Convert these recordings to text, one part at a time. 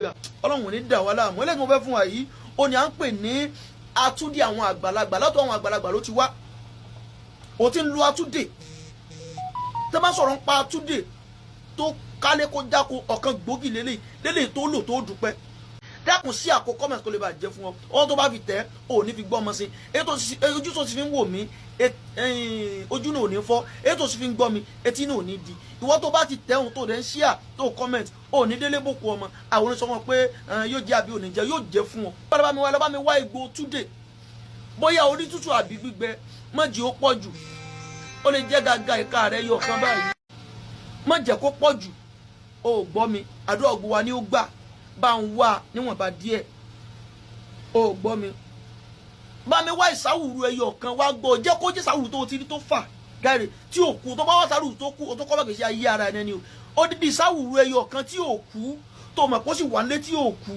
Ọlọ́run ní dà wá láàmú eléyìí mo fẹ́ fún wa yìí ó ní à ń pè ní atúndì àwọn àgbàlagbà látọ̀ àwọn àgbàlagbà ló ti wá ó ti ń lu atúndè tẹ́ bá sọ̀rọ̀ ń pa atúndè tó kálé kó jáko ọ̀kan gbòógì lélẹ̀ tó lò tó dúpẹ́ dákun sí àkókò comment kó lè bá jẹ́ fún ọ ohun tó bá fi tẹ́ ò ní fi gbọ́ ọmọ sí ojú tó ti fi ń wò mí ojú náà ò ní fọ́ èyí tó ti fi ń gbọ́ mi etí náà ò ní di ìwọ tó bá ti tẹ́ ohun tó dẹ̀ ń ṣíà tó comment ò ní délé bòkú ọmọ àwọn oníṣọ́ wọn pé yóò jẹ́ àbí òní jẹ́ yóò jẹ́ fún ọ. lọ́ba mi wá egbò túdè bóyá orí tútù àbí gbígbẹ mọ̀jì ó pọ̀ jù ó lè jẹ́ gàgà ìka rẹ̀ yọ ọ̀kan báyìí mọ̀jẹ̀ kó pọ̀ jù ó gbọ́ mi àdúrà ògbó wa ni ó gbà bá ń wá níwọ̀nba díẹ̀ ó gbọ́ mi bá mi wá ìsáwùrú ẹyọ kan wá gbọ́ jẹ́ kó jẹ́ ìsáwùrú tó ti rí tó fà gàrè tí ò kú tó bá wá sáwùrú tó kú tó kọ́ bá kèsì ayé ara ẹni o ó dídí ìsáwùrú ẹyọ kan tí ò kú tó mọ̀ kó sì wà nílé tí ò kú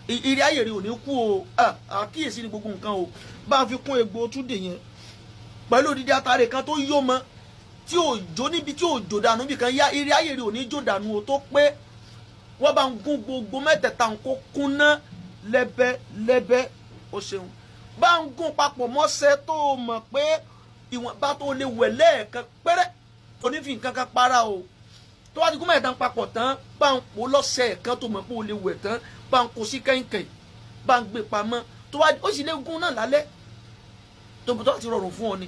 ìrì ayé rẹ̀ ò ní kú o àkíyèsí ni gbogbo nǹkan o bá fi kún egbò túndè yẹn pẹ̀lú odidi atare kan tó yó mọ́ tí ò jó níbi tí ò jò dànù bí kan yá ìrì ayé rẹ̀ ò ní jò dànù o tó pé wọ́n bá ń gún gbogbo mẹ́tẹ̀ẹ̀ta kó kúnná lẹ́bẹ́ o ṣeun bá ń gún papọ̀ mọ́sẹ̀ tó mọ̀ pé ìwọ̀n bá tó lè wẹ̀ lẹ́ẹ̀kan pẹ́rẹ́ onífi nǹkan kan para o tó wá ti gún mẹ́tẹ̀ẹ̀ta papọ̀ tán bá ń pò lọ́sẹ̀ kan tó mọ̀ pé o lè wẹ̀ tán bá ń kó sí kẹ́ńkẹ́ń bá ń gbé pamọ́ tó wá ó sì lè gún náà lálẹ́ tó ti rọrùn fún ọ ni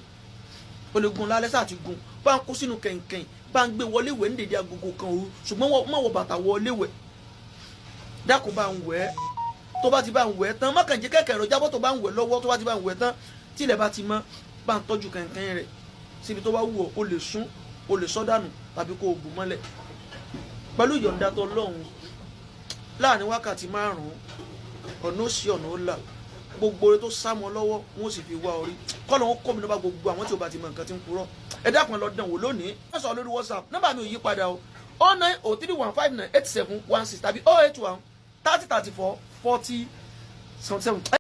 o lè gún lálẹ́ sáà ti gún bá ń kó sínú kẹ́ńkẹ́ń bá ń gbé wọlé wẹ̀ ní dèdè agogo kan òru ṣùgbọ́n má wọ bàtà wọlé wẹ̀ dákun bá ń wẹ̀ ẹ́ tó bá ti bá ń wẹ̀ ẹ́ tán mọ́kànjẹ́ kẹ̀kẹ́ rẹ̀ jábọ́ tó bá ń wẹ̀ lọ́wọ́ tó bá ti bá ń wẹ̀ tán tí ilẹ̀ bá ti mọ́ bá ń tọ́jú kẹ̀kẹ́ rẹ̀ síbi tó bá wù ọ́ o lè sún o lè sọ́ dànù tàbí kó o bù mọ́lẹ̀ pẹ̀lú ìyọ̀ǹda tó lọ́hùn láàrin wákàtí 5 ọ̀nà òsì ọ̀nà ó là gbogbo oore tó sámọ lọ́wọ́ wọn ò sì fi wá orí kọ́lọ̀ wọn kọ́ mi lọ́ba gbogbo àwọn tí o bá ti mọ nǹkan tí ń purọ́ ẹ dákun lọ dán wò lónìí wọ́n sọ lórí WhatsApp nọ́mbà mi ò yí padà o 09031598716 tàbí 08130344077.